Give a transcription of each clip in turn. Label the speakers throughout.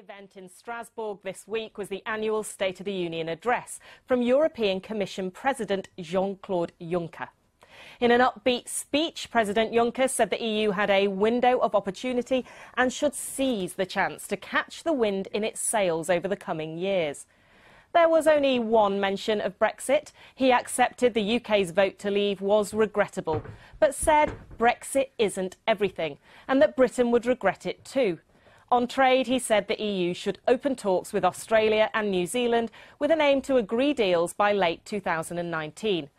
Speaker 1: event in Strasbourg this week was the annual State of the Union address from European Commission President Jean-Claude Juncker. In an upbeat speech, President Juncker said the EU had a window of opportunity and should seize the chance to catch the wind in its sails over the coming years. There was only one mention of Brexit. He accepted the UK's vote to leave was regrettable, but said Brexit isn't everything and that Britain would regret it too. On trade, he said the EU should open talks with Australia and New Zealand with an aim to agree deals by late 2019.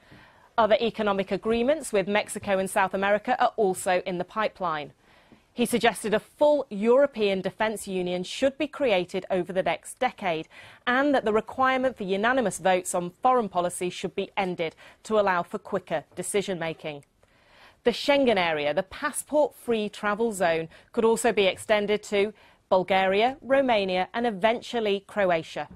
Speaker 1: Other economic agreements with Mexico and South America are also in the pipeline. He suggested a full European defence union should be created over the next decade and that the requirement for unanimous votes on foreign policy should be ended to allow for quicker decision-making. The Schengen area, the passport-free travel zone, could also be extended to Bulgaria, Romania and eventually Croatia.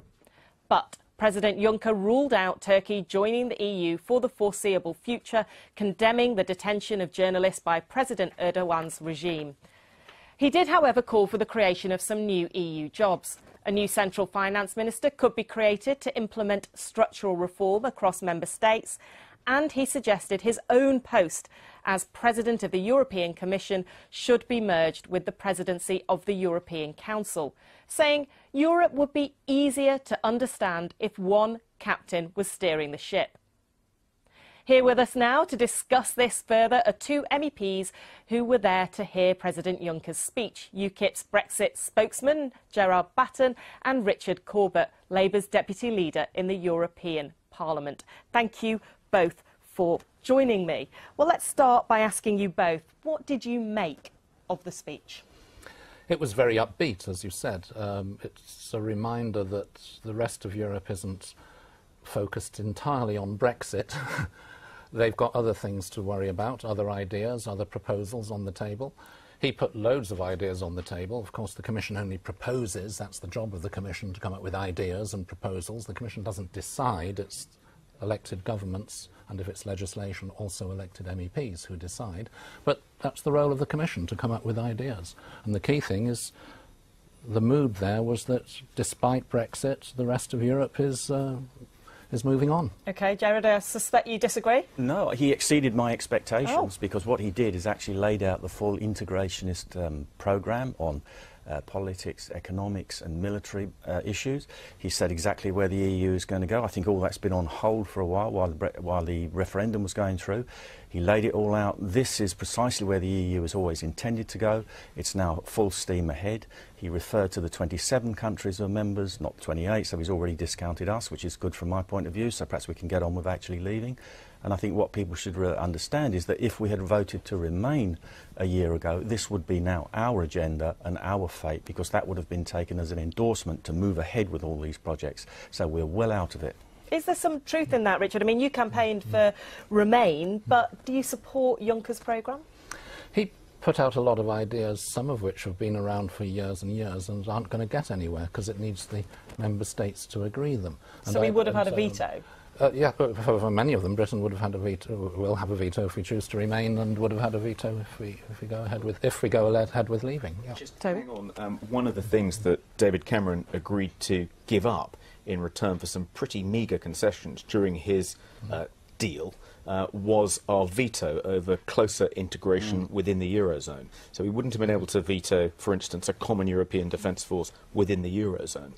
Speaker 1: But President Juncker ruled out Turkey joining the EU for the foreseeable future, condemning the detention of journalists by President Erdogan's regime. He did, however, call for the creation of some new EU jobs. A new central finance minister could be created to implement structural reform across member states, and he suggested his own post as President of the European Commission should be merged with the presidency of the European Council, saying Europe would be easier to understand if one captain was steering the ship. Here with us now to discuss this further are two MEPs who were there to hear President Juncker's speech: UKIP's Brexit spokesman, Gerard Batten, and Richard Corbett, Labour's Deputy Leader in the European Parliament. Thank you both for joining me. Well, let's start by asking you both, what did you make of the speech?
Speaker 2: It was very upbeat, as you said. It's a reminder that the rest of Europe isn't focused entirely on Brexit. They've got other things to worry about, other ideas, other proposals on the table. He put loads of ideas on the table. Of course, the Commission only proposes. That's the job of the Commission, to come up with ideas and proposals. The Commission doesn't decide. It's elected governments, and if it's legislation, also elected MEPs who decide. But that's the role of the Commission, to come up with ideas. And the key thing is, the mood there was that despite Brexit, the rest of Europe is moving on. OK,
Speaker 1: Gerard, I suspect you disagree?
Speaker 3: No, he exceeded my expectations because what he did is actually laid out the full integrationist programme on politics, economics and military issues. He said exactly where the EU is going to go. I think all that's been on hold for a while the referendum was going through. He laid it all out. This is precisely where the EU has always intended to go. It's now full steam ahead. He referred to the 27 countries who are members, not 28, so he's already discounted us, which is good from my point of view, so perhaps we can get on with actually leaving. And I think what people should understand is that if we had voted to remain a year ago, this would be now our agenda and our fate, because that would have been taken as an endorsement to move ahead with all these projects. So we're well out of it.
Speaker 1: Is there some truth in that, Richard? I mean, you campaigned for Remain, but do you support Juncker's programme?
Speaker 2: He put out a lot of ideas, some of which have been around for years and years and aren't going to get anywhere because it needs the member states to agree them.
Speaker 1: So we would have had a veto?
Speaker 2: Yeah, for many of them, Britain would have had a veto, will have a veto if we choose to remain, and would have had a veto if we go ahead with leaving. Yeah.
Speaker 4: Just hang on. One of the things that David Cameron agreed to give up in return for some pretty meagre concessions during his deal was our veto over closer integration within the Eurozone. So we wouldn't have been able to veto, for instance, a common European defence force within the Eurozone.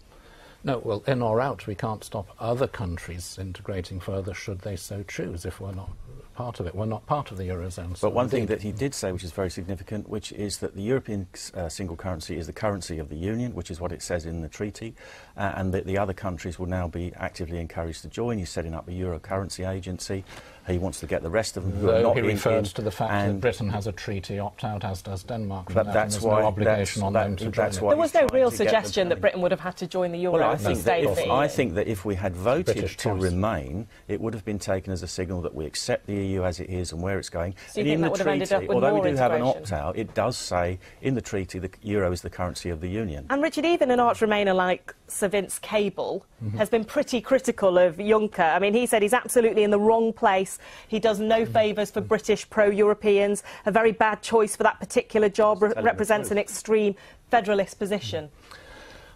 Speaker 2: No, well, in or out, we can't stop other countries integrating further should they so choose if we're not part of it. We're not part of the Eurozone. So
Speaker 3: but one thing that he did say, which is very significant, which is that the European single currency is the currency of the Union, which is what it says in the treaty, and that the other countries will now be actively encouraged to join. He's setting up a Euro currency agency. He wants to get the rest of them who are not
Speaker 2: he refers to the fact that Britain has a treaty opt-out, as does Denmark. But
Speaker 3: that's why
Speaker 2: no obligation on them to join it.
Speaker 1: There was no real suggestion that Britain would have had to join the Euro.
Speaker 3: Well, I think that if we had voted to remain, it would have been taken as a signal that we accept the EU as it is and where it's going.
Speaker 1: So you think that would have ended up with
Speaker 3: although
Speaker 1: more
Speaker 3: we do have an opt-out, it does say in the treaty the euro is the currency of the Union.
Speaker 1: And Richard, even an arch-Remainer like Sir Vince Cable has been pretty critical of Juncker. I mean, he said he's absolutely in the wrong place. He does no favours for British pro-Europeans. A very bad choice for that particular job, represents an extreme federalist position.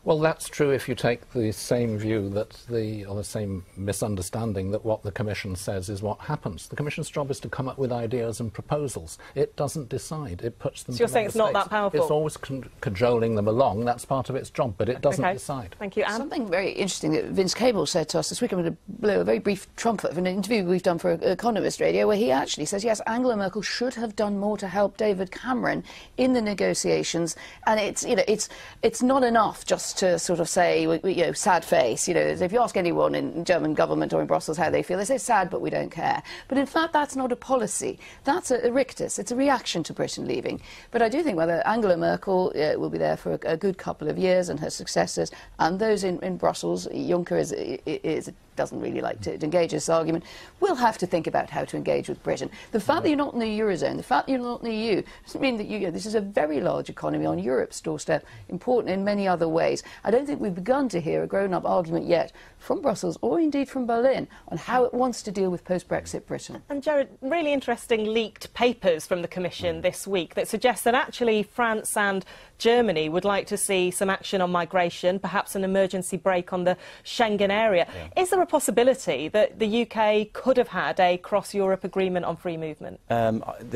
Speaker 2: Well, that's true if you take the same view that or the same misunderstanding that what the Commission says is what happens. The Commission's job is to come up with ideas and proposals. It doesn't decide. It puts them.
Speaker 1: So you're saying it's not that powerful?
Speaker 2: It's always cajoling them along. That's part of its job, but it doesn't decide.
Speaker 1: Thank you, Anne.
Speaker 5: Something very interesting that Vince Cable said to us this week. I'm going to blow a very brief trumpet of an interview we've done for Economist Radio, where he actually says, yes, Angela Merkel should have done more to help David Cameron in the negotiations, and it's not enough just to sort of say, sad face. If you ask anyone in German government or in Brussels how they feel, they say sad, but we don't care. But in fact, that's not a policy. That's a rictus. It's a reaction to Britain leaving. But I do think whether Angela Merkel will be there for a good couple of years, and her successors, and those in Brussels, Juncker doesn't really like to engage in this argument, we'll have to think about how to engage with Britain. The fact that you're not in the Eurozone, the fact that you're not in the EU, doesn't mean that this is a very large economy on Europe's doorstep, important in many other ways. I don't think we've begun to hear a grown-up argument yet from Brussels, or indeed from Berlin, on how it wants to deal with post-Brexit Britain.
Speaker 1: And Gerard, really interesting leaked papers from the Commission this week that suggest that actually France and Germany would like to see some action on migration, perhaps an emergency break on the Schengen area. Yeah. Is there a possibility that the UK could have had a cross-Europe agreement on free movement?
Speaker 3: You're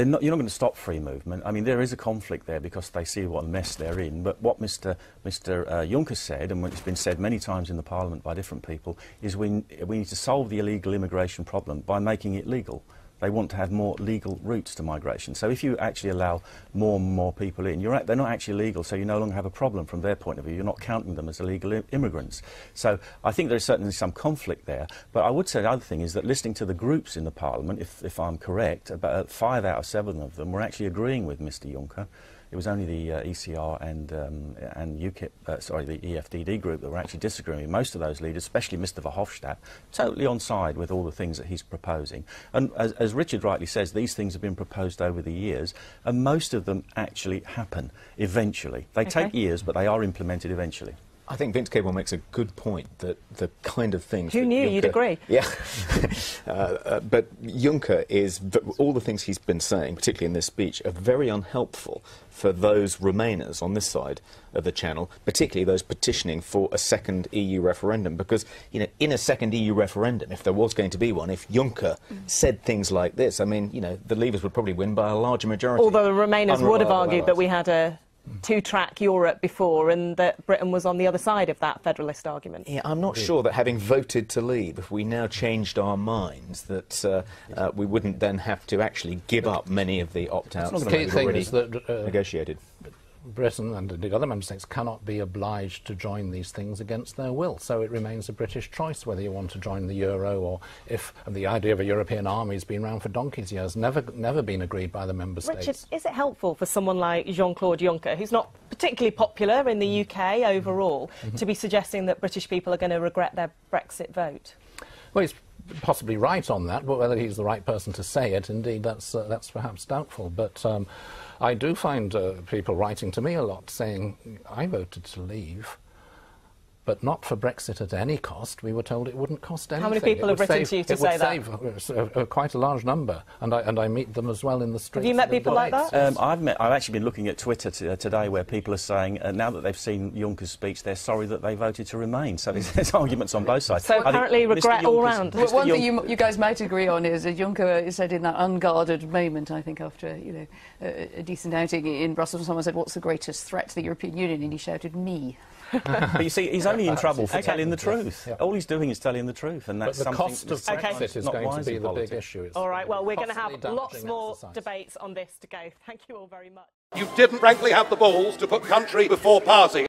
Speaker 3: not going to stop free movement. I mean, there is a conflict there because they see what a mess they're in. But what Mr Juncker said, and it's been said many times in the Parliament by different people, is we need to solve the illegal immigration problem by making it legal. They want to have more legal routes to migration. So if you actually allow more and more people in, they're not actually legal, so you no longer have a problem from their point of view. You're not counting them as illegal immigrants. So I think there's certainly some conflict there. But I would say the other thing is that listening to the groups in the Parliament, if I'm correct, about 5 out of 7 of them were actually agreeing with Mr Juncker. It was only the ECR and UKIP, the EFDD group that were actually disagreeing with most of those leaders, especially Mr Verhofstadt, totally on side with all the things that he's proposing. And as Richard rightly says, these things have been proposed over the years, and most of them actually happen eventually. They take years, but they are implemented eventually.
Speaker 4: I think Vince Cable makes a good point that the kind of things...
Speaker 1: Who knew you'd agree?
Speaker 4: Yeah. But Juncker all the things he's been saying, particularly in this speech, are very unhelpful for those Remainers on this side of the Channel, particularly those petitioning for a second EU referendum. Because, in a second EU referendum, if there was going to be one, if Juncker said things like this, I mean, the Leavers would probably win by a larger majority.
Speaker 1: Although the Remainers would have argued that we had a two-track Europe before, and that Britain was on the other side of that federalist argument.
Speaker 4: Yeah, I'm not sure that having voted to leave, if we now changed our minds, that we wouldn't then have to actually give up many of the opt-outs that we've already negotiated.
Speaker 2: Britain and the other member states cannot be obliged to join these things against their will. So it remains a British choice whether you want to join the euro, or and the idea of a European army has been around for donkey's years, never been agreed by the member states.
Speaker 1: Richard, is it helpful for someone like Jean-Claude Juncker, who's not particularly popular in the UK overall, to be suggesting that British people are going to regret their Brexit vote?
Speaker 2: Well, he's possibly right on that, but whether he's the right person to say it, indeed, that's perhaps doubtful. But I do find people writing to me a lot saying, I voted to leave, but not for Brexit at any cost. We were told it wouldn't cost anything.
Speaker 1: How many people have written to you to say that?
Speaker 2: It would save quite a large number, and I meet them as well in the streets.
Speaker 1: Have you met people like that?
Speaker 3: I've actually been looking at Twitter today where people are saying, now that they've seen Juncker's speech, they're sorry that they voted to remain. So there's arguments on both sides.
Speaker 1: So apparently regret all round.
Speaker 5: But one thing you guys might agree on is that Juncker said in that unguarded moment, I think after a decent outing in Brussels, someone said, what's the greatest threat to the European Union? And he shouted, me.
Speaker 3: But you see, he's only in trouble for telling the truth. Yeah. All he's doing is telling the truth, and that's
Speaker 2: but the
Speaker 3: something
Speaker 2: cost of Brexit is going to be the big issue.
Speaker 1: All right, well, we're going to have lots more debates on this to go. Thank you all very much.
Speaker 6: You didn't frankly have the balls to put country before party.